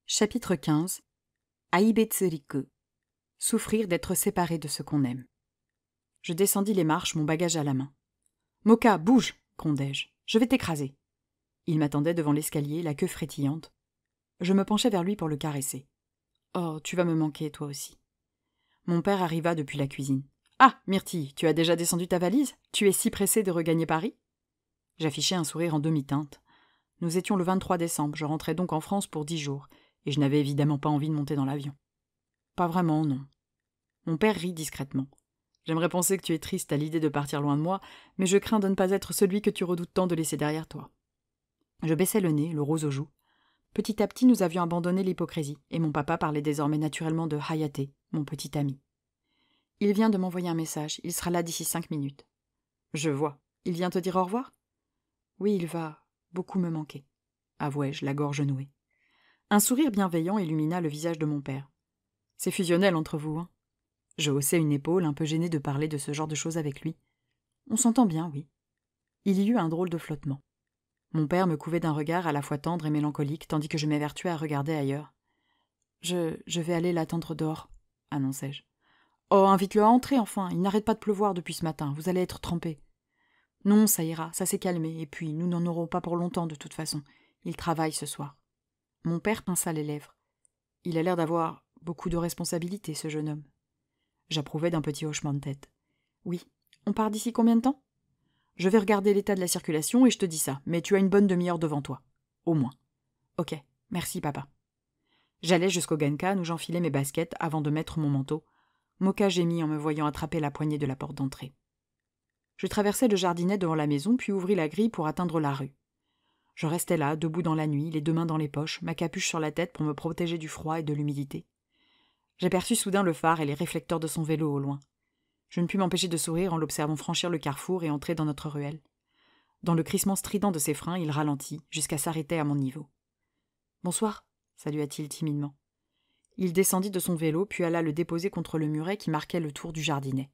Chapitre 15. Aibetsuriku. Souffrir d'être séparé de ce qu'on aime. Je descendis les marches, mon bagage à la main. « Moka, bouge !» grondai-je. « Je vais t'écraser !» Il m'attendait devant l'escalier, la queue frétillante. Je me penchai vers lui pour le caresser. « Oh, tu vas me manquer, toi aussi. » Mon père arriva depuis la cuisine. « Ah, Myrtille, tu as déjà descendu ta valise ? Tu es si pressée de regagner Paris ?» J'affichai un sourire en demi-teinte. Nous étions le 23 décembre, je rentrais donc en France pour 10 jours, et je n'avais évidemment pas envie de monter dans l'avion. Pas vraiment, non. Mon père rit discrètement. J'aimerais penser que tu es triste à l'idée de partir loin de moi, mais je crains de ne pas être celui que tu redoutes tant de laisser derrière toi. Je baissai le nez, le rose aux joues. Petit à petit, nous avions abandonné l'hypocrisie, et mon papa parlait désormais naturellement de Hayate, mon petit ami. Il vient de m'envoyer un message, il sera là d'ici 5 minutes. Je vois. Il vient te dire au revoir ? Oui, il va beaucoup me manquer, avouai-je, la gorge nouée. Un sourire bienveillant illumina le visage de mon père. C'est fusionnel entre vous, hein ? Je haussai une épaule, un peu gênée de parler de ce genre de choses avec lui. On s'entend bien, oui. Il y eut un drôle de flottement. Mon père me couvait d'un regard à la fois tendre et mélancolique, tandis que je m'évertuais à regarder ailleurs. Je vais aller l'attendre dehors, annonçai-je. Oh, invite-le à entrer, enfin, il n'arrête pas de pleuvoir depuis ce matin, vous allez être trempés. Non, ça ira, ça s'est calmé, et puis nous n'en aurons pas pour longtemps de toute façon. Il travaille ce soir. Mon père pinça les lèvres. Il a l'air d'avoir beaucoup de responsabilités, ce jeune homme. J'approuvais d'un petit hochement de tête. Oui. On part d'ici combien de temps ? Je vais regarder l'état de la circulation et je te dis ça, mais tu as une bonne demi-heure devant toi. Au moins. Ok, merci papa. J'allai jusqu'au Genkan où j'enfilai mes baskets avant de mettre mon manteau. Moka gémit en me voyant attraper la poignée de la porte d'entrée. Je traversai le jardinet devant la maison, puis ouvris la grille pour atteindre la rue. Je restais là, debout dans la nuit, les 2 mains dans les poches, ma capuche sur la tête pour me protéger du froid et de l'humidité. J'aperçus soudain le phare et les réflecteurs de son vélo au loin. Je ne pus m'empêcher de sourire en l'observant franchir le carrefour et entrer dans notre ruelle. Dans le crissement strident de ses freins, il ralentit, jusqu'à s'arrêter à mon niveau. « Bonsoir », salua-t-il timidement. Il descendit de son vélo, puis alla le déposer contre le muret qui marquait le tour du jardinet.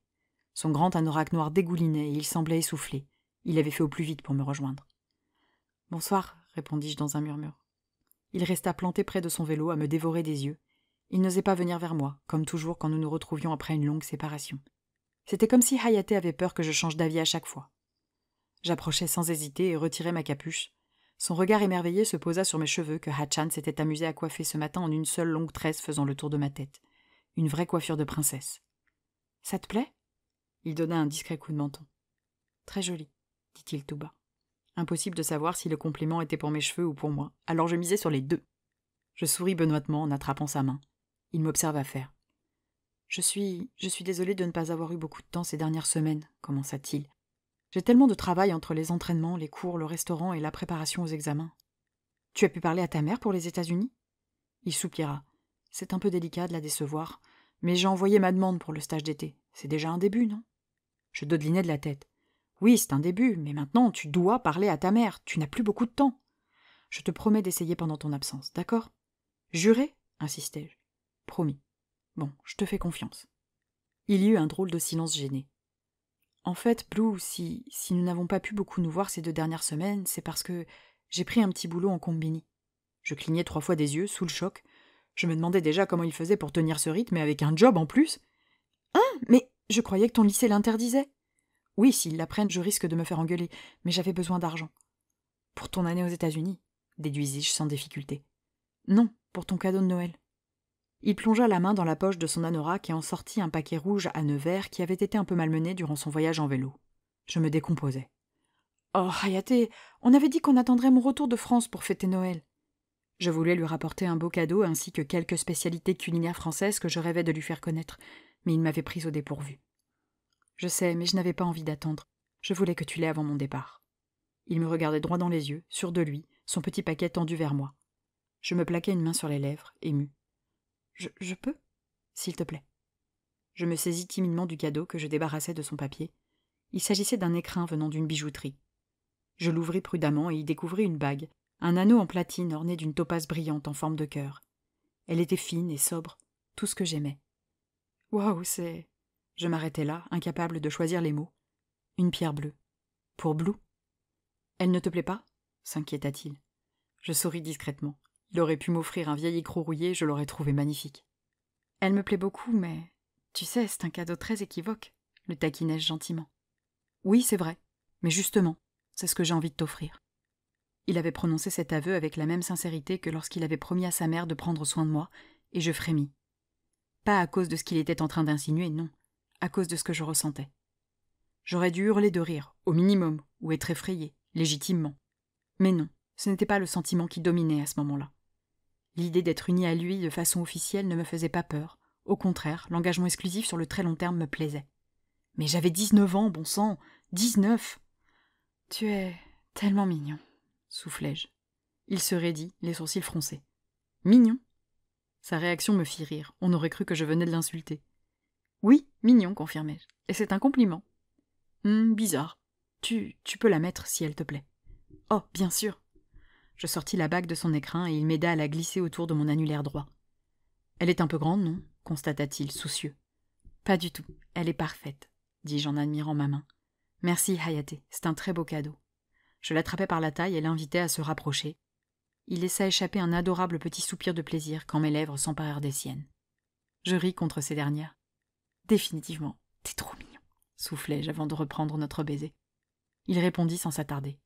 Son grand anorak noir dégoulinait et il semblait essoufflé. Il avait fait au plus vite pour me rejoindre. « Bonsoir », répondis-je dans un murmure. Il resta planté près de son vélo à me dévorer des yeux. Il n'osait pas venir vers moi, comme toujours quand nous nous retrouvions après une longue séparation. C'était comme si Hayate avait peur que je change d'avis à chaque fois. J'approchai sans hésiter et retirai ma capuche. Son regard émerveillé se posa sur mes cheveux que Hachan s'était amusé à coiffer ce matin en une seule longue tresse faisant le tour de ma tête. Une vraie coiffure de princesse. « Ça te plaît ?» Il donna un discret coup de menton. « Très joli, » dit-il tout bas. Impossible de savoir si le compliment était pour mes cheveux ou pour moi, alors je misais sur les 2. Je souris benoîtement en attrapant sa main. Il m'observa faire. Je suis désolée de ne pas avoir eu beaucoup de temps ces dernières semaines, commença-t-il. J'ai tellement de travail entre les entraînements, les cours, le restaurant et la préparation aux examens. Tu as pu parler à ta mère pour les États-Unis ? Il soupira. C'est un peu délicat de la décevoir, mais j'ai envoyé ma demande pour le stage d'été. C'est déjà un début, non ? Je dodelinai de la tête. Oui, c'est un début, mais maintenant tu dois parler à ta mère. Tu n'as plus beaucoup de temps. Je te promets d'essayer pendant ton absence, d'accord ? Juré ? Insistai-je. Promis. Bon, je te fais confiance. Il y eut un drôle de silence gêné. En fait, Blue, si nous n'avons pas pu beaucoup nous voir ces 2 dernières semaines, c'est parce que j'ai pris un petit boulot en combini. Je clignai 3 fois des yeux, sous le choc. Je me demandais déjà comment il faisait pour tenir ce rythme, et avec un job en plus. Hein ? Mais je croyais que ton lycée l'interdisait. Oui, s'ils l'apprennent, je risque de me faire engueuler, mais j'avais besoin d'argent. Pour ton année aux États-Unis, déduisis-je sans difficulté. Non, pour ton cadeau de Noël. Il plongea la main dans la poche de son anorak et en sortit un paquet rouge à nœuds verts qui avait été un peu malmené durant son voyage en vélo. Je me décomposais. « Oh, Hayate, on avait dit qu'on attendrait mon retour de France pour fêter Noël. » Je voulais lui rapporter un beau cadeau ainsi que quelques spécialités culinaires françaises que je rêvais de lui faire connaître, mais il m'avait prise au dépourvu. « Je sais, mais je n'avais pas envie d'attendre. Je voulais que tu l'aies avant mon départ. » Il me regardait droit dans les yeux, sûr de lui, son petit paquet tendu vers moi. Je me plaquai une main sur les lèvres, émue. Je peux ? S'il te plaît. Je me saisis timidement du cadeau que je débarrassai de son papier. Il s'agissait d'un écrin venant d'une bijouterie. Je l'ouvris prudemment et y découvris une bague, un anneau en platine orné d'une topaze brillante en forme de cœur. Elle était fine et sobre, tout ce que j'aimais. Waouh, c'est... Je m'arrêtai là, incapable de choisir les mots. Une pierre bleue. Pour Blue ? Elle ne te plaît pas ? S'inquiéta-t-il. Je souris discrètement. Il aurait pu m'offrir un vieil écrou rouillé, je l'aurais trouvé magnifique. Elle me plaît beaucoup, mais tu sais, c'est un cadeau très équivoque, le taquinai-je gentiment. Oui, c'est vrai, mais justement, c'est ce que j'ai envie de t'offrir. Il avait prononcé cet aveu avec la même sincérité que lorsqu'il avait promis à sa mère de prendre soin de moi, et je frémis. Pas à cause de ce qu'il était en train d'insinuer, non, à cause de ce que je ressentais. J'aurais dû hurler de rire, au minimum, ou être effrayée, légitimement. Mais non, ce n'était pas le sentiment qui dominait à ce moment-là. L'idée d'être unie à lui de façon officielle ne me faisait pas peur. Au contraire, l'engagement exclusif sur le très long terme me plaisait. Mais j'avais 19 ans, bon sang, 19 ! Tu es tellement mignon, soufflai-je. Il se raidit, les sourcils froncés. Mignon ? Sa réaction me fit rire, on aurait cru que je venais de l'insulter. Oui, mignon, confirmai-je, et c'est un compliment. Bizarre. Tu peux la mettre si elle te plaît. Oh, bien sûr. Je sortis la bague de son écrin et il m'aida à la glisser autour de mon annulaire droit. Elle est un peu grande, non ? Constata-t-il, soucieux. Pas du tout, elle est parfaite, dis-je en admirant ma main. Merci, Hayaté, c'est un très beau cadeau. Je l'attrapai par la taille et l'invitai à se rapprocher. Il laissa échapper un adorable petit soupir de plaisir quand mes lèvres s'emparèrent des siennes. Je ris contre ces dernières. Définitivement, t'es trop mignon, soufflai-je avant de reprendre notre baiser. Il répondit sans s'attarder.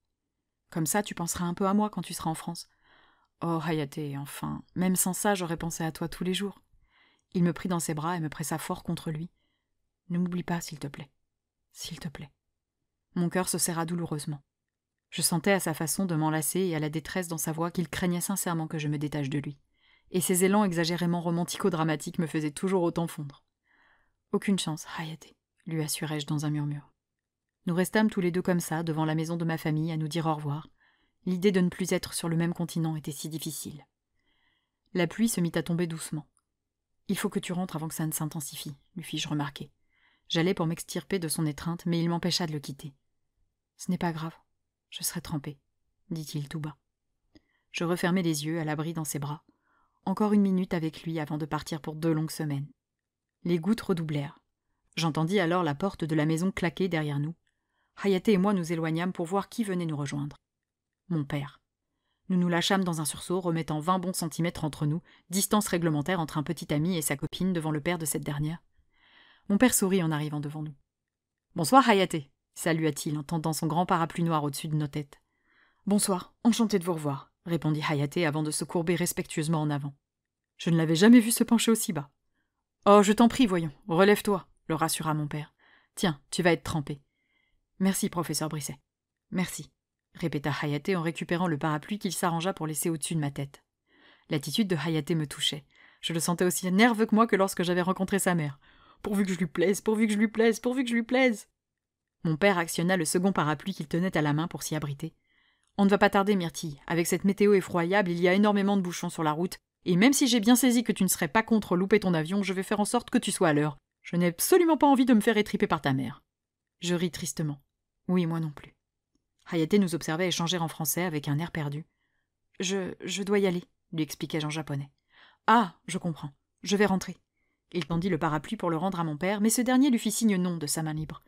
Comme ça, tu penseras un peu à moi quand tu seras en France. Oh, Hayaté, enfin, même sans ça, j'aurais pensé à toi tous les jours. Il me prit dans ses bras et me pressa fort contre lui. Ne m'oublie pas, s'il te plaît. S'il te plaît. Mon cœur se serra douloureusement. Je sentais à sa façon de m'enlacer et à la détresse dans sa voix qu'il craignait sincèrement que je me détache de lui. Et ses élans exagérément romantico-dramatiques me faisaient toujours autant fondre. Aucune chance, Hayaté, lui assurai-je dans un murmure. Nous restâmes tous les deux comme ça, devant la maison de ma famille, à nous dire au revoir. L'idée de ne plus être sur le même continent était si difficile. La pluie se mit à tomber doucement. « Il faut que tu rentres avant que ça ne s'intensifie », lui fis-je remarquer. J'allais pour m'extirper de son étreinte, mais il m'empêcha de le quitter. « Ce n'est pas grave, je serai trempé », dit-il tout bas. Je refermai les yeux, à l'abri dans ses bras. Encore 1 minute avec lui avant de partir pour 2 longues semaines. Les gouttes redoublèrent. J'entendis alors la porte de la maison claquer derrière nous. Hayaté et moi nous éloignâmes pour voir qui venait nous rejoindre. Mon père. Nous nous lâchâmes dans un sursaut, remettant 20 bons centimètres entre nous, distance réglementaire entre un petit ami et sa copine devant le père de cette dernière. Mon père sourit en arrivant devant nous. « Bonsoir, Hayaté » salua-t-il en tendant son grand parapluie noir au-dessus de nos têtes. « Bonsoir, enchanté de vous revoir » répondit Hayaté avant de se courber respectueusement en avant. Je ne l'avais jamais vu se pencher aussi bas. « Oh, je t'en prie, voyons, relève-toi » le rassura mon père. « Tiens, tu vas être trempé. »« Merci, professeur Brisset. »« Merci. » répéta Hayaté en récupérant le parapluie qu'il s'arrangea pour laisser au-dessus de ma tête. L'attitude de Hayaté me touchait. Je le sentais aussi nerveux que moi que lorsque j'avais rencontré sa mère. Pourvu que je lui plaise, pourvu que je lui plaise, pourvu que je lui plaise. Mon père actionna le second parapluie qu'il tenait à la main pour s'y abriter. On ne va pas tarder, Myrtille. Avec cette météo effroyable, il y a énormément de bouchons sur la route, et même si j'ai bien saisi que tu ne serais pas contre louper ton avion, je vais faire en sorte que tu sois à l'heure. Je n'ai absolument pas envie de me faire étriper par ta mère. Je ris tristement. Oui, moi non plus. Hayaté nous observait échanger en français avec un air perdu. Je dois y aller, lui expliquai-je en japonais. Ah, je comprends. Je vais rentrer. Il tendit le parapluie pour le rendre à mon père, mais ce dernier lui fit signe non de sa main libre.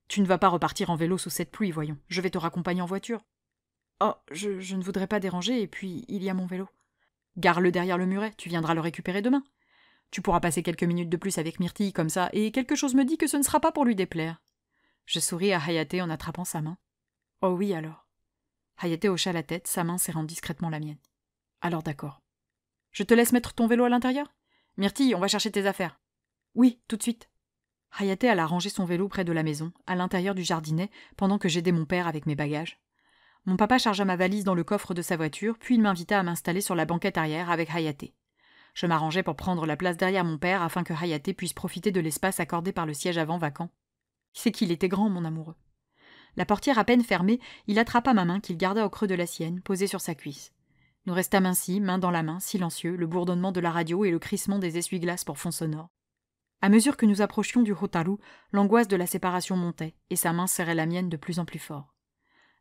Tu ne vas pas repartir en vélo sous cette pluie, voyons. Je vais te raccompagner en voiture. Oh, je ne voudrais pas déranger, et puis il y a mon vélo. Gare-le derrière le muret, tu viendras le récupérer demain. Tu pourras passer quelques minutes de plus avec Myrtille comme ça, et quelque chose me dit que ce ne sera pas pour lui déplaire. Je souris à Hayaté en attrapant sa main. Oh oui, alors. Hayaté hocha la tête, sa main serrant discrètement la mienne. Alors d'accord. Je te laisse mettre ton vélo à l'intérieur ? Myrtille, on va chercher tes affaires. Oui, tout de suite. Hayaté alla ranger son vélo près de la maison, à l'intérieur du jardinet, pendant que j'aidais mon père avec mes bagages. Mon papa chargea ma valise dans le coffre de sa voiture, puis il m'invita à m'installer sur la banquette arrière avec Hayaté. Je m'arrangeais pour prendre la place derrière mon père afin que Hayaté puisse profiter de l'espace accordé par le siège avant vacant. C'est qu'il était grand, mon amoureux. La portière à peine fermée, il attrapa ma main qu'il garda au creux de la sienne, posée sur sa cuisse. Nous restâmes ainsi, main dans la main, silencieux, le bourdonnement de la radio et le crissement des essuie-glaces pour fond sonore. À mesure que nous approchions du Hotaru, l'angoisse de la séparation montait, et sa main serrait la mienne de plus en plus fort.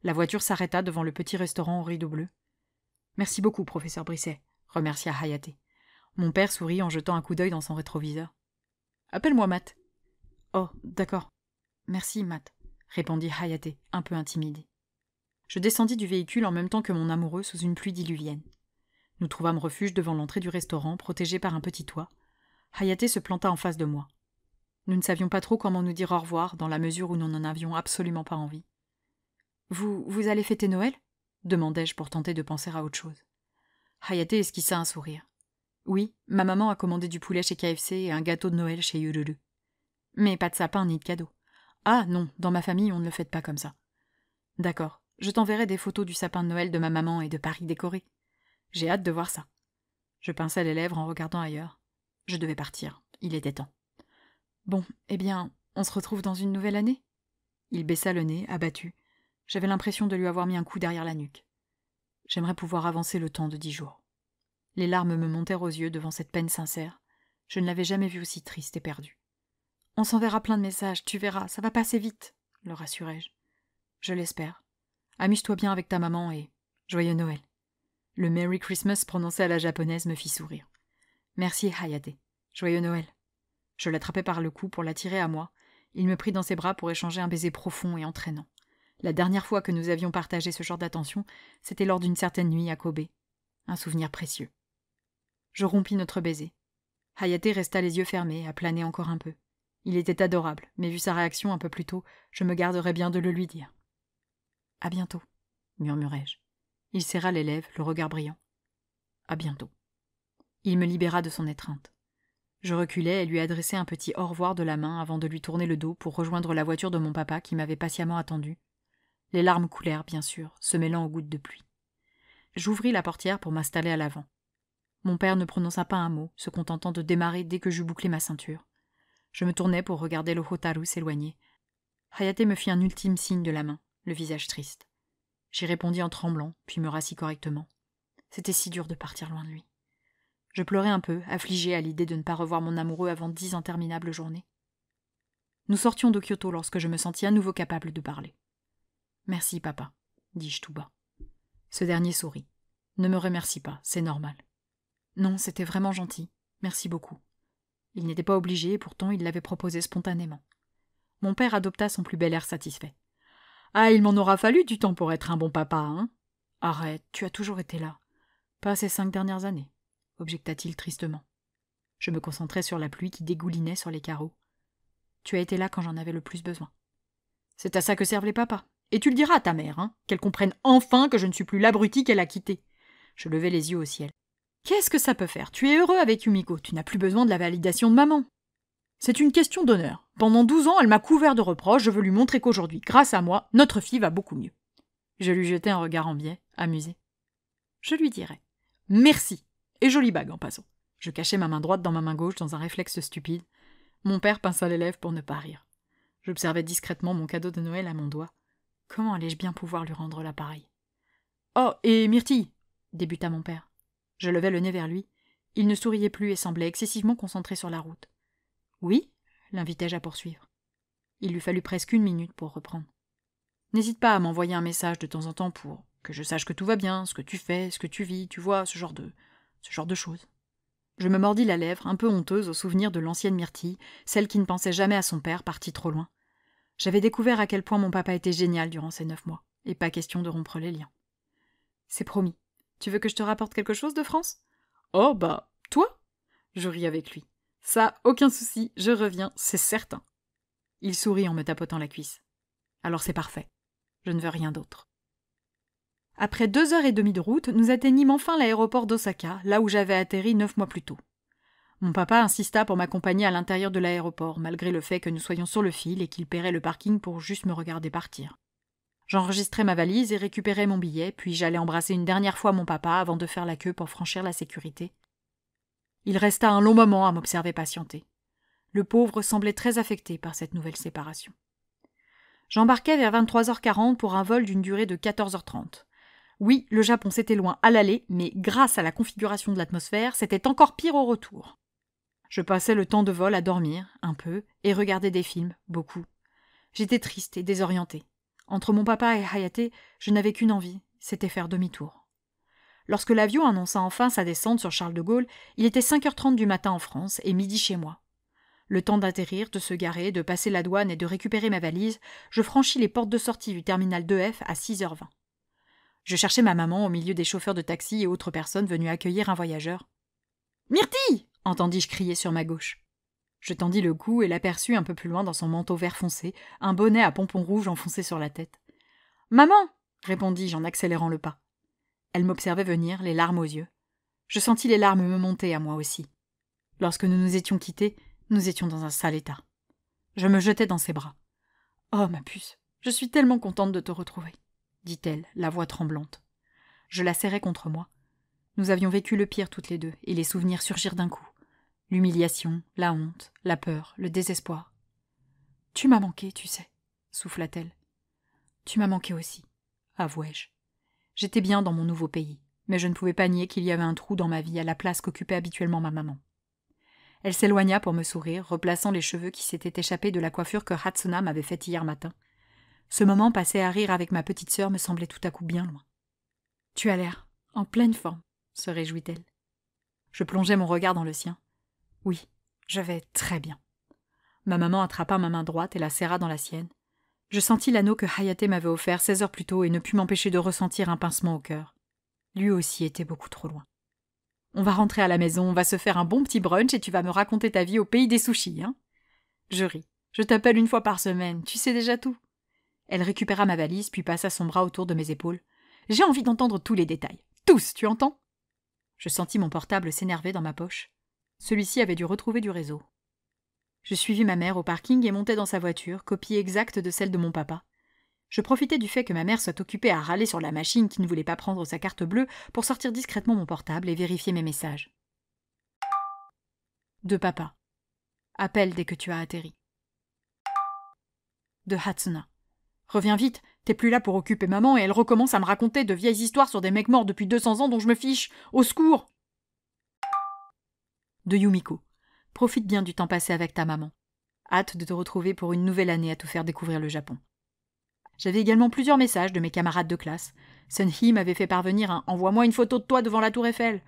La voiture s'arrêta devant le petit restaurant au rideau bleu. « Merci beaucoup, professeur Brisset », remercia Hayaté. Mon père sourit en jetant un coup d'œil dans son rétroviseur. « Appelle-moi Matt. »« Oh, d'accord. Merci, Matt. » répondit Hayaté, un peu intimidé. Je descendis du véhicule en même temps que mon amoureux sous une pluie diluvienne. Nous trouvâmes refuge devant l'entrée du restaurant, protégé par un petit toit. Hayate se planta en face de moi. Nous ne savions pas trop comment nous dire au revoir, dans la mesure où nous n'en avions absolument pas envie. « Vous allez fêter Noël ?» demandai-je pour tenter de penser à autre chose. Hayate esquissa un sourire. « Oui, ma maman a commandé du poulet chez KFC et un gâteau de Noël chez Yululu. Mais pas de sapin ni de cadeau. Ah non, dans ma famille, on ne le fête pas comme ça. D'accord, je t'enverrai des photos du sapin de Noël de ma maman et de Paris décoré. J'ai hâte de voir ça. » Je pinçai les lèvres en regardant ailleurs. Je devais partir, il était temps. « Bon, eh bien, on se retrouve dans une nouvelle année ?» Il baissa le nez, abattu. J'avais l'impression de lui avoir mis un coup derrière la nuque. J'aimerais pouvoir avancer le temps de 10 jours. Les larmes me montèrent aux yeux devant cette peine sincère. Je ne l'avais jamais vu aussi triste et perdu. « On s'enverra plein de messages, tu verras, ça va passer vite, » le rassurai-je. « Je l'espère. Amuse-toi bien avec ta maman et joyeux Noël. » Le Merry Christmas prononcé à la japonaise me fit sourire. « Merci, Hayate. Joyeux Noël. » Je l'attrapai par le cou pour l'attirer à moi. Il me prit dans ses bras pour échanger un baiser profond et entraînant. La dernière fois que nous avions partagé ce genre d'attention, c'était lors d'une certaine nuit à Kobe. Un souvenir précieux. Je rompis notre baiser. Hayate resta les yeux fermés, à planer encore un peu. Il était adorable, mais vu sa réaction un peu plus tôt, je me garderais bien de le lui dire. « À bientôt, » murmurai-je. Il serra les lèvres, le regard brillant. « À bientôt. » Il me libéra de son étreinte. Je reculai et lui adressai un petit au revoir de la main avant de lui tourner le dos pour rejoindre la voiture de mon papa qui m'avait patiemment attendu. Les larmes coulèrent, bien sûr, se mêlant aux gouttes de pluie. J'ouvris la portière pour m'installer à l'avant. Mon père ne prononça pas un mot, se contentant de démarrer dès que j'eus bouclé ma ceinture. Je me tournai pour regarder le Hotaru s'éloigner. Hayate me fit un ultime signe de la main, le visage triste. J'y répondis en tremblant, puis me rassis correctement. C'était si dur de partir loin de lui. Je pleurai un peu, affligée à l'idée de ne pas revoir mon amoureux avant 10 interminables journées. Nous sortions de Kyoto lorsque je me sentis à nouveau capable de parler. « Merci, papa, » dis-je tout bas. Ce dernier sourit. « Ne me remercie pas, c'est normal. »« Non, c'était vraiment gentil. Merci beaucoup. » Il n'était pas obligé et pourtant il l'avait proposé spontanément. Mon père adopta son plus bel air satisfait. « Ah, il m'en aura fallu du temps pour être un bon papa, hein ?»« Arrête, tu as toujours été là. Pas ces 5 dernières années, » objecta-t-il tristement. Je me concentrai sur la pluie qui dégoulinait sur les carreaux. « Tu as été là quand j'en avais le plus besoin. »« C'est à ça que servent les papas. Et tu le diras à ta mère, hein, qu'elle comprenne enfin que je ne suis plus l'abruti qu'elle a quitté. » Je levai les yeux au ciel. « Qu'est-ce que ça peut faire? Tu es heureux avec Yumiko, tu n'as plus besoin de la validation de maman. » C'est une question d'honneur. Pendant 12 ans, elle m'a couvert de reproches, je veux lui montrer qu'aujourd'hui, grâce à moi, notre fille va beaucoup mieux. Je lui jetai un regard en biais, amusé. Je lui dirai. Merci. Et jolie bague en passant. Je cachai ma main droite dans ma main gauche dans un réflexe stupide. Mon père pinça les lèvres pour ne pas rire. J'observais discrètement mon cadeau de Noël à mon doigt. Comment allais-je bien pouvoir lui rendre l'appareil? Oh, et Myrtille, débuta mon père. Je levai le nez vers lui. Il ne souriait plus et semblait excessivement concentré sur la route. Oui, l'invitai-je à poursuivre. Il lui fallut presque 1 minute pour reprendre. N'hésite pas à m'envoyer un message de temps en temps pour que je sache que tout va bien, ce que tu fais, ce que tu vis, tu vois, ce genre de choses. Je me mordis la lèvre, un peu honteuse au souvenir de l'ancienne Myrtille, celle qui ne pensait jamais à son père, parti trop loin. J'avais découvert à quel point mon papa était génial durant ces 9 mois, et pas question de rompre les liens. C'est promis. Tu veux que je te rapporte quelque chose de France? Oh, bah, toi? Je ris avec lui. Ça, aucun souci, je reviens, c'est certain. Il sourit en me tapotant la cuisse. Alors c'est parfait. Je ne veux rien d'autre. Après 2h30 de route, nous atteignîmes enfin l'aéroport d'Osaka, là où j'avais atterri 9 mois plus tôt. Mon papa insista pour m'accompagner à l'intérieur de l'aéroport, malgré le fait que nous soyons sur le fil et qu'il paierait le parking pour juste me regarder partir. J'enregistrai ma valise et récupérai mon billet, puis j'allais embrasser une dernière fois mon papa avant de faire la queue pour franchir la sécurité. Il resta un long moment à m'observer patienter. Le pauvre semblait très affecté par cette nouvelle séparation. J'embarquai vers 23h40 pour un vol d'une durée de 14h30. Oui, le Japon c'était loin à l'aller, mais grâce à la configuration de l'atmosphère, c'était encore pire au retour. Je passais le temps de vol à dormir, un peu, et regarder des films, beaucoup. J'étais triste et désorientée. Entre mon papa et Hayate, je n'avais qu'une envie, c'était faire demi-tour. Lorsque l'avion annonça enfin sa descente sur Charles de Gaulle, il était 5h30 du matin en France et midi chez moi. Le temps d'atterrir, de se garer, de passer la douane et de récupérer ma valise, je franchis les portes de sortie du terminal 2F à 6h20. Je cherchais ma maman au milieu des chauffeurs de taxi et autres personnes venues accueillir un voyageur. « Myrtille !» entendis-je crier sur ma gauche. Je tendis le cou et l'aperçus un peu plus loin dans son manteau vert foncé, un bonnet à pompons rouges enfoncé sur la tête. « Maman !» répondis-je en accélérant le pas. Elle m'observait venir, les larmes aux yeux. Je sentis les larmes me monter à moi aussi. Lorsque nous nous étions quittés, nous étions dans un sale état. Je me jetai dans ses bras. « Oh, ma puce, je suis tellement contente de te retrouver !» dit-elle, la voix tremblante. Je la serrai contre moi. Nous avions vécu le pire toutes les deux, et les souvenirs surgirent d'un coup. L'humiliation, la honte, la peur, le désespoir. « Tu m'as manqué, tu sais, » souffla-t-elle. « Tu m'as manqué aussi, » avouai-je. J'étais bien dans mon nouveau pays, mais je ne pouvais pas nier qu'il y avait un trou dans ma vie à la place qu'occupait habituellement ma maman. Elle s'éloigna pour me sourire, replaçant les cheveux qui s'étaient échappés de la coiffure que Hatsuna m'avait faite hier matin. Ce moment passé à rire avec ma petite sœur me semblait tout à coup bien loin. « Tu as l'air en pleine forme », se réjouit-elle. Je plongeai mon regard dans le sien. Oui, je vais très bien. Ma maman attrapa ma main droite et la serra dans la sienne. Je sentis l'anneau que Hayate m'avait offert 16 heures plus tôt et ne pus m'empêcher de ressentir un pincement au cœur. Lui aussi était beaucoup trop loin. On va rentrer à la maison, on va se faire un bon petit brunch et tu vas me raconter ta vie au pays des sushis, hein? Je ris. Je t'appelle une fois par semaine, tu sais déjà tout. Elle récupéra ma valise puis passa son bras autour de mes épaules. J'ai envie d'entendre tous les détails. Tous, tu entends? Je sentis mon portable s'énerver dans ma poche. Celui-ci avait dû retrouver du réseau. Je suivis ma mère au parking et montai dans sa voiture, copie exacte de celle de mon papa. Je profitais du fait que ma mère soit occupée à râler sur la machine qui ne voulait pas prendre sa carte bleue pour sortir discrètement mon portable et vérifier mes messages. De papa. Appelle dès que tu as atterri. De Hatsuna. Reviens vite, t'es plus là pour occuper maman et elle recommence à me raconter de vieilles histoires sur des mecs morts depuis 200 ans dont je me fiche. Au secours! De Yumiko. Profite bien du temps passé avec ta maman. Hâte de te retrouver pour une nouvelle année à te faire découvrir le Japon. J'avais également plusieurs messages de mes camarades de classe. Sunhee m'avait fait parvenir un « Envoie-moi une photo de toi devant la tour Eiffel ».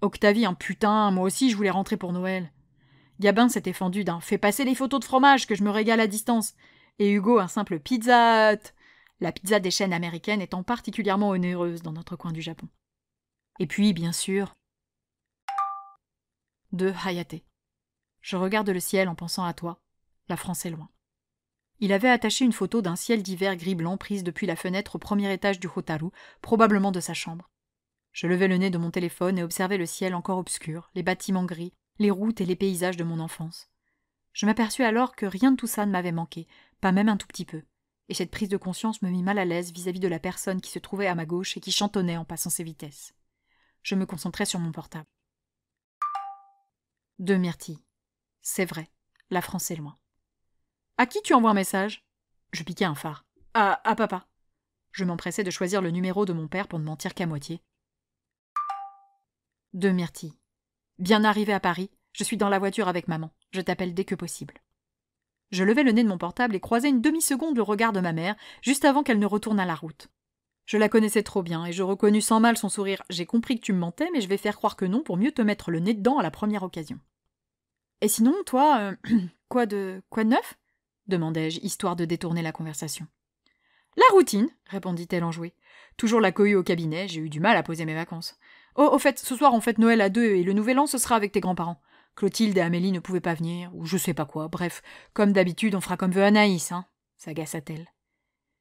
Octavie un « Putain, moi aussi je voulais rentrer pour Noël ». Gabin s'était fendu d'un « Fais passer les photos de fromage que je me régale à distance ». Et Hugo un simple « Pizza Hut ». La pizza des chaînes américaines étant particulièrement onéreuse dans notre coin du Japon. Et puis, bien sûr, de Hayate. Je regarde le ciel en pensant à toi. La France est loin. Il avait attaché une photo d'un ciel d'hiver gris-blanc prise depuis la fenêtre au premier étage du Hotaru, probablement de sa chambre. Je levai le nez de mon téléphone et observai le ciel encore obscur, les bâtiments gris, les routes et les paysages de mon enfance. Je m'aperçus alors que rien de tout ça ne m'avait manqué, pas même un tout petit peu, et cette prise de conscience me mit mal à l'aise vis-à-vis de la personne qui se trouvait à ma gauche et qui chantonnait en passant ses vitesses. Je me concentrai sur mon portable. De Myrtille. C'est vrai, la France est loin. À qui tu envoies un message? Je piquai un phare. À papa. Je m'empressai de choisir le numéro de mon père pour ne mentir qu'à moitié. De Myrtille. Bien arrivé à Paris, je suis dans la voiture avec maman. Je t'appelle dès que possible. Je levai le nez de mon portable et croisai une demi-seconde le regard de ma mère, juste avant qu'elle ne retourne à la route. Je la connaissais trop bien et je reconnus sans mal son sourire. J'ai compris que tu me mentais, mais je vais faire croire que non pour mieux te mettre le nez dedans à la première occasion. Et sinon, toi, quoi de neuf? Demandai-je, histoire de détourner la conversation. La routine, répondit-elle enjouée. Toujours la cohue au cabinet, j'ai eu du mal à poser mes vacances. Oh, au fait, ce soir on fête Noël à deux et le Nouvel An ce sera avec tes grands-parents. Clotilde et Amélie ne pouvaient pas venir, ou je sais pas quoi, bref, comme d'habitude on fera comme veut Anaïs, hein, s'agaça-t-elle.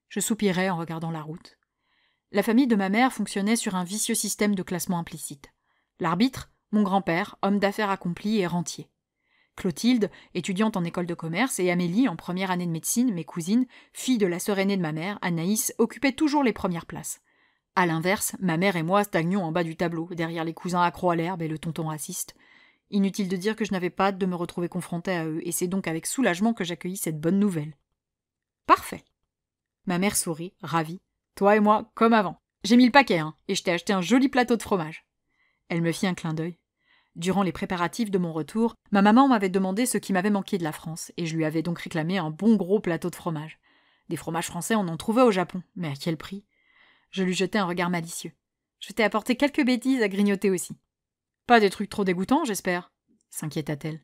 Je soupirai en regardant la route. La famille de ma mère fonctionnait sur un vicieux système de classement implicite. L'arbitre, mon grand-père, homme d'affaires accompli et rentier. Clotilde, étudiante en école de commerce, et Amélie, en première année de médecine, mes cousines, fille de la sœur aînée de ma mère, Anaïs, occupaient toujours les premières places. À l'inverse, ma mère et moi stagnions en bas du tableau, derrière les cousins accros à l'herbe et le tonton raciste. Inutile de dire que je n'avais pas hâte de me retrouver confrontée à eux, et c'est donc avec soulagement que j'accueillis cette bonne nouvelle. Parfait. Ma mère sourit, ravie. Toi et moi, comme avant. J'ai mis le paquet, hein, et je t'ai acheté un joli plateau de fromage. Elle me fit un clin d'œil. Durant les préparatifs de mon retour, ma maman m'avait demandé ce qui m'avait manqué de la France, et je lui avais donc réclamé un bon gros plateau de fromage. Des fromages français, on en trouvait au Japon, mais à quel prix? Je lui jetai un regard malicieux. Je t'ai apporté quelques bêtises à grignoter aussi. Pas des trucs trop dégoûtants, j'espère, s'inquiéta-t-elle.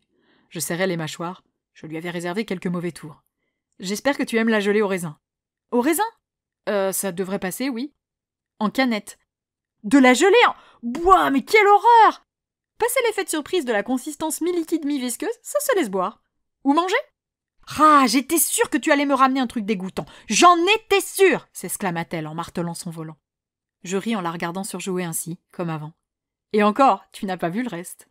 Je serrai les mâchoires. Je lui avais réservé quelques mauvais tours. J'espère que tu aimes la gelée au raisin. Au raisin? Ça devrait passer, oui. En canette. De la gelée en... Bois, mais quelle horreur! Passer l'effet de surprise de la consistance mi-liquide mi-visqueuse, ça se laisse boire. Ou manger? Ah, j'étais sûre que tu allais me ramener un truc dégoûtant. J'en étais sûre! S'exclama-t-elle en martelant son volant. Je ris en la regardant surjouer ainsi, comme avant. Et encore, tu n'as pas vu le reste.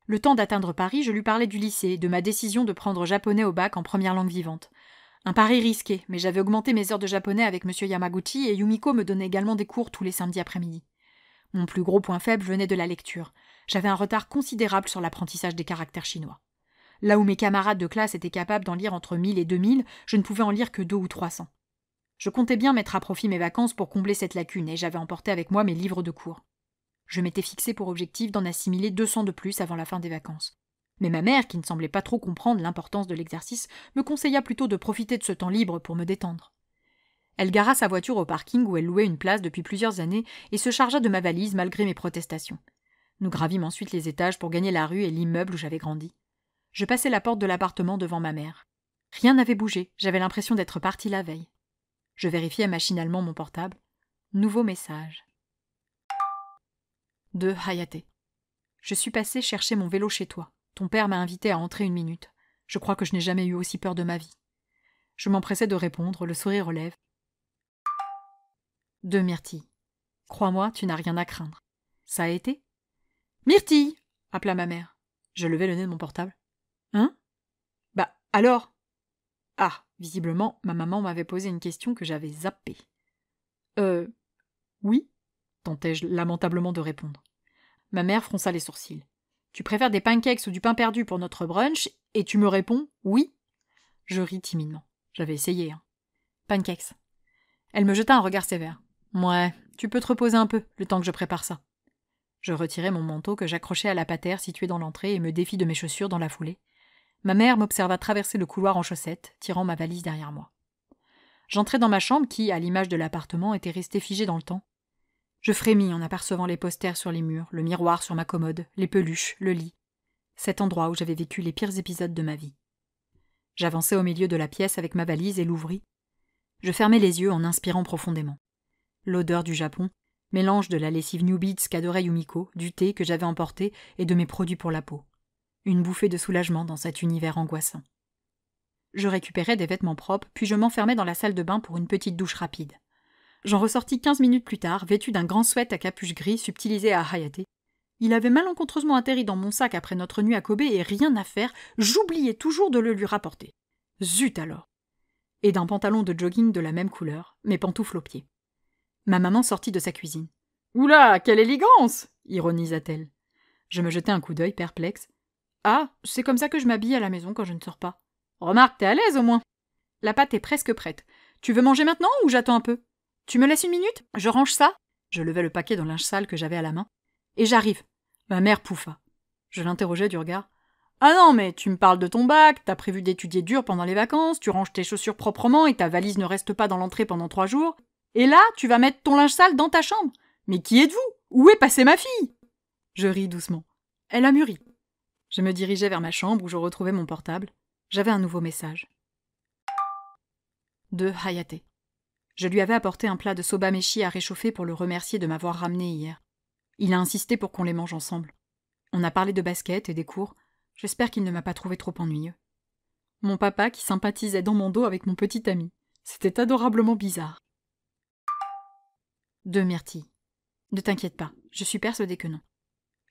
Le temps d'atteindre Paris, je lui parlais du lycée, de ma décision de prendre japonais au bac en première langue vivante. Un pari risqué, mais j'avais augmenté mes heures de japonais avec M. Yamaguchi et Yumiko me donnait également des cours tous les samedis après-midi. Mon plus gros point faible venait de la lecture. J'avais un retard considérable sur l'apprentissage des caractères chinois. Là où mes camarades de classe étaient capables d'en lire entre 1000 et 2000, je ne pouvais en lire que 200 ou 300. Je comptais bien mettre à profit mes vacances pour combler cette lacune et j'avais emporté avec moi mes livres de cours. Je m'étais fixé pour objectif d'en assimiler 200 de plus avant la fin des vacances. Mais ma mère, qui ne semblait pas trop comprendre l'importance de l'exercice, me conseilla plutôt de profiter de ce temps libre pour me détendre. Elle gara sa voiture au parking où elle louait une place depuis plusieurs années et se chargea de ma valise malgré mes protestations. Nous gravîmes ensuite les étages pour gagner la rue et l'immeuble où j'avais grandi. Je passai la porte de l'appartement devant ma mère. Rien n'avait bougé, j'avais l'impression d'être partie la veille. Je vérifiai machinalement mon portable. Nouveau message. De Hayate. Je suis passé chercher mon vélo chez toi. Ton père m'a invité à entrer 1 minute. Je crois que je n'ai jamais eu aussi peur de ma vie. Je m'empressai de répondre, le sourire aux lèvres. De Myrtille. Crois-moi, tu n'as rien à craindre. Ça a été? Myrtille! Appela ma mère. Je levai le nez de mon portable. Hein? Bah, alors? Ah, visiblement, ma maman m'avait posé une question que j'avais zappée. Oui? Tentai-je lamentablement de répondre. Ma mère fronça les sourcils. Tu préfères des pancakes ou du pain perdu pour notre brunch, et tu me réponds oui? Je ris timidement. J'avais essayé, hein. Pancakes. Elle me jeta un regard sévère. Ouais, tu peux te reposer un peu, le temps que je prépare ça. Je retirai mon manteau que j'accrochai à la patère située dans l'entrée et me défis de mes chaussures dans la foulée. Ma mère m'observa traverser le couloir en chaussettes, tirant ma valise derrière moi. J'entrai dans ma chambre qui, à l'image de l'appartement, était restée figée dans le temps. Je frémis en apercevant les posters sur les murs, le miroir sur ma commode, les peluches, le lit. Cet endroit où j'avais vécu les pires épisodes de ma vie. J'avançai au milieu de la pièce avec ma valise et l'ouvris. Je fermai les yeux en inspirant profondément. L'odeur du Japon, mélange de la lessive New Beats qu'adorait Yumiko, du thé que j'avais emporté et de mes produits pour la peau. Une bouffée de soulagement dans cet univers angoissant. Je récupérai des vêtements propres, puis je m'enfermai dans la salle de bain pour une petite douche rapide. J'en ressortis 15 minutes plus tard, vêtu d'un grand sweat à capuche gris subtilisé à Hayate. Il avait malencontreusement atterri dans mon sac après notre nuit à Kobe et rien à faire, j'oubliais toujours de le lui rapporter. Zut alors! Et d'un pantalon de jogging de la même couleur, mes pantoufles aux pieds. Ma maman sortit de sa cuisine. « Oula, quelle élégance !» ironisa-t-elle. Je me jetai un coup d'œil perplexe. « Ah, c'est comme ça que je m'habille à la maison quand je ne sors pas. Remarque, t'es à l'aise au moins. La pâte est presque prête. Tu veux manger maintenant ou j'attends un peu? Tu me laisses 1 minute? Je range ça ?» Je levai le paquet de linge sale que j'avais à la main. « Et j'arrive. » Ma mère pouffa. Je l'interrogeai du regard. « Ah non, mais tu me parles de ton bac, t'as prévu d'étudier dur pendant les vacances, tu ranges tes chaussures proprement et ta valise ne reste pas dans l'entrée pendant 3 jours. Et là, tu vas mettre ton linge sale dans ta chambre. Mais qui êtes-vous? Où est passée ma fille? » Je ris doucement. Elle a mûri. Je me dirigeai vers ma chambre où je retrouvai mon portable. J'avais un nouveau message. De Hayate. Je lui avais apporté un plat de soba meshi à réchauffer pour le remercier de m'avoir ramené hier. Il a insisté pour qu'on les mange ensemble. On a parlé de basket et des cours. J'espère qu'il ne m'a pas trouvé trop ennuyeux. Mon papa qui sympathisait dans mon dos avec mon petit ami. C'était adorablement bizarre. De Myrtille. Ne t'inquiète pas, je suis persuadée que non.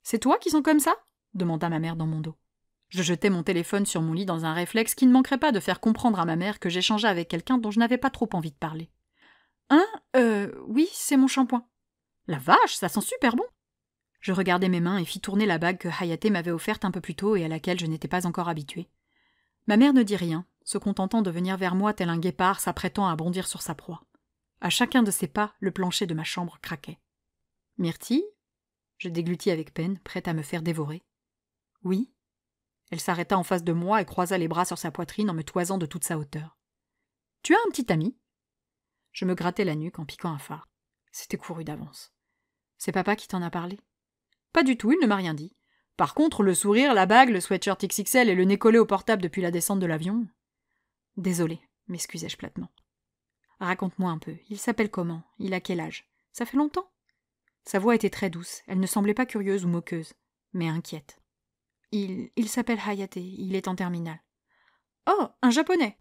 C'est toi qui sont comme ça? Demanda ma mère dans mon dos. Je jetai mon téléphone sur mon lit dans un réflexe qui ne manquerait pas de faire comprendre à ma mère que j'échangeais avec quelqu'un dont je n'avais pas trop envie de parler. Hein? Oui, c'est mon shampoing. La vache, ça sent super bon! Je regardai mes mains et fis tourner la bague que Hayate m'avait offerte un peu plus tôt et à laquelle je n'étais pas encore habituée. Ma mère ne dit rien, se contentant de venir vers moi tel un guépard s'apprêtant à bondir sur sa proie. À chacun de ses pas, le plancher de ma chambre craquait. « Myrtille ?» Je déglutis avec peine, prête à me faire dévorer. « Oui ?» Elle s'arrêta en face de moi et croisa les bras sur sa poitrine en me toisant de toute sa hauteur. « Tu as un petit ami ?» Je me grattai la nuque en piquant un phare. C'était couru d'avance. « C'est papa qui t'en a parlé ?» Pas du tout, il ne m'a rien dit. Par contre, le sourire, la bague, le sweatshirt XXL et le nez collé au portable depuis la descente de l'avion... Désolée, m'excusai-je platement. Raconte-moi un peu, il s'appelle comment? Il a quel âge? Ça fait longtemps ?» Sa voix était très douce, elle ne semblait pas curieuse ou moqueuse, mais inquiète. Il s'appelle Hayate, il est en terminale. »« Oh, un Japonais !»«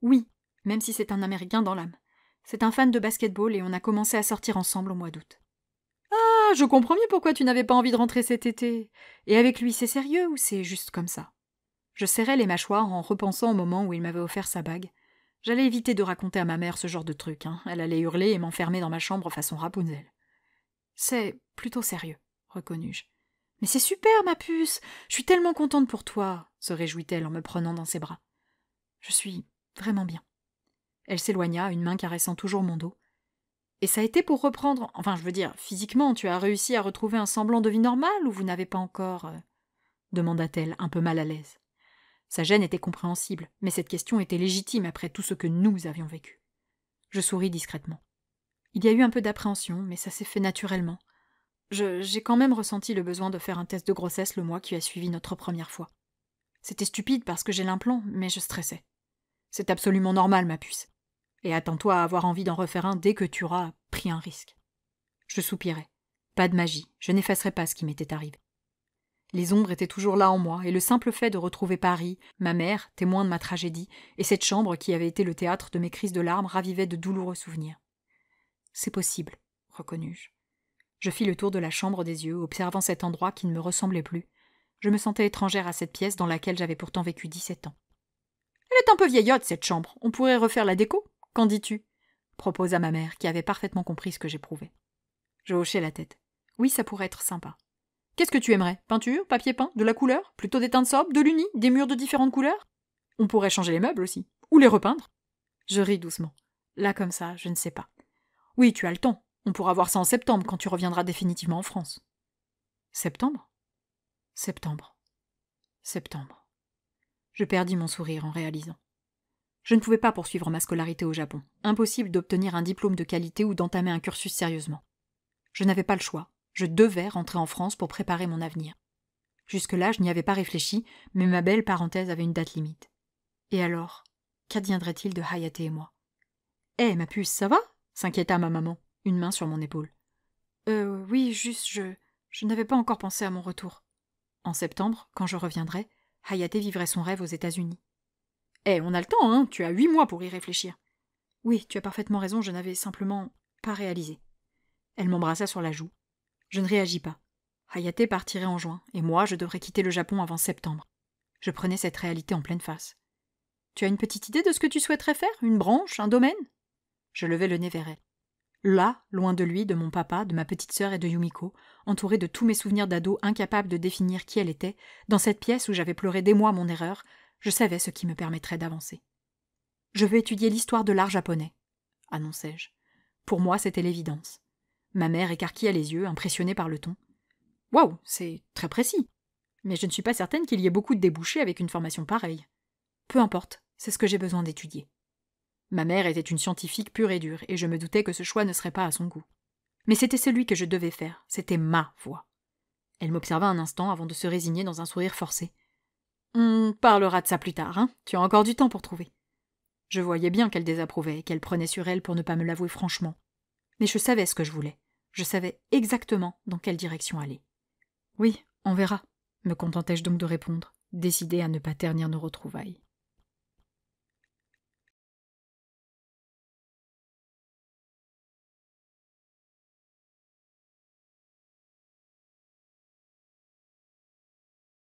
Oui, même si c'est un Américain dans l'âme. C'est un fan de basketball et on a commencé à sortir ensemble au mois d'août. »« Ah, je comprends mieux pourquoi tu n'avais pas envie de rentrer cet été. Et avec lui, c'est sérieux ou c'est juste comme ça ?» Je serrais les mâchoires en repensant au moment où il m'avait offert sa bague. J'allais éviter de raconter à ma mère ce genre de truc, hein. Elle allait hurler et m'enfermer dans ma chambre façon Rapunzel. « C'est plutôt sérieux, reconnus-je. »« Mais c'est super, ma puce. Je suis tellement contente pour toi, se réjouit-elle en me prenant dans ses bras. Je suis vraiment bien. » Elle s'éloigna, une main caressant toujours mon dos. « Et ça a été pour reprendre... Enfin, je veux dire, physiquement, tu as réussi à retrouver un semblant de vie normale ou vous n'avez pas encore... demanda-t-elle, un peu mal à l'aise. Sa gêne était compréhensible, mais cette question était légitime après tout ce que nous avions vécu. Je souris discrètement. Il y a eu un peu d'appréhension, mais ça s'est fait naturellement. J'ai quand même ressenti le besoin de faire un test de grossesse le mois qui a suivi notre première fois. C'était stupide parce que j'ai l'implant, mais je stressais. C'est absolument normal, ma puce. Et attends-toi à avoir envie d'en refaire un dès que tu auras pris un risque. Je soupirai. Pas de magie, je n'effacerai pas ce qui m'était arrivé. Les ombres étaient toujours là en moi, et le simple fait de retrouver Paris, ma mère, témoin de ma tragédie, et cette chambre qui avait été le théâtre de mes crises de larmes ravivait de douloureux souvenirs. C'est possible, reconnus-je. Je fis le tour de la chambre des yeux, observant cet endroit qui ne me ressemblait plus. Je me sentais étrangère à cette pièce dans laquelle j'avais pourtant vécu 17 ans. « Elle est un peu vieillotte, cette chambre. On pourrait refaire la déco. Qu'en dis-tu » proposa ma mère, qui avait parfaitement compris ce que j'éprouvais. Je hochai la tête. Oui, ça pourrait être sympa. Qu'est-ce que tu aimerais ? Peinture, papier peint, de la couleur ? Plutôt des teintes sobres, de l'uni, des murs de différentes couleurs ? On pourrait changer les meubles aussi. Ou les repeindre. Je ris doucement. Là, comme ça, je ne sais pas. Oui, tu as le temps. On pourra voir ça en septembre, quand tu reviendras définitivement en France. Septembre ? Septembre. Septembre. Je perdis mon sourire en réalisant. Je ne pouvais pas poursuivre ma scolarité au Japon. Impossible d'obtenir un diplôme de qualité ou d'entamer un cursus sérieusement. Je n'avais pas le choix. Je devais rentrer en France pour préparer mon avenir. Jusque-là, je n'y avais pas réfléchi, mais ma belle parenthèse avait une date limite. Et alors, qu'adviendrait-il de Hayate et moi ? « Hé, ma puce, ça va ?» s'inquiéta ma maman, une main sur mon épaule. Oui, juste, je n'avais pas encore pensé à mon retour. En septembre, quand je reviendrai, Hayate vivrait son rêve aux États-Unis. On a le temps, hein, tu as 8 mois pour y réfléchir. Oui, tu as parfaitement raison, je n'avais simplement pas réalisé. Elle m'embrassa sur la joue. Je ne réagis pas. Hayate partirait en juin, et moi, je devrais quitter le Japon avant septembre. Je prenais cette réalité en pleine face. Tu as une petite idée de ce que tu souhaiterais faire ? Une branche ? Un domaine ? Je levai le nez vers elle. Là, loin de lui, de mon papa, de ma petite sœur et de Yumiko, entourée de tous mes souvenirs d'ado incapables de définir qui elle était, dans cette pièce où j'avais pleuré des mois mon erreur, je savais ce qui me permettrait d'avancer. « Je veux étudier l'histoire de l'art japonais », annonçai-je. Pour moi, c'était l'évidence. Ma mère écarquilla les yeux, impressionnée par le ton. « Waouh, c'est très précis. Mais je ne suis pas certaine qu'il y ait beaucoup de débouchés avec une formation pareille. Peu importe, c'est ce que j'ai besoin d'étudier. » Ma mère était une scientifique pure et dure, et je me doutais que ce choix ne serait pas à son goût. Mais c'était celui que je devais faire, c'était ma voie. Elle m'observa un instant avant de se résigner dans un sourire forcé. « On parlera de ça plus tard, hein ? Tu as encore du temps pour trouver. » Je voyais bien qu'elle désapprouvait et qu'elle prenait sur elle pour ne pas me l'avouer franchement. Mais je savais ce que je voulais. Je savais exactement dans quelle direction aller. « Oui, on verra », me contentai-je donc de répondre, décidée à ne pas ternir nos retrouvailles.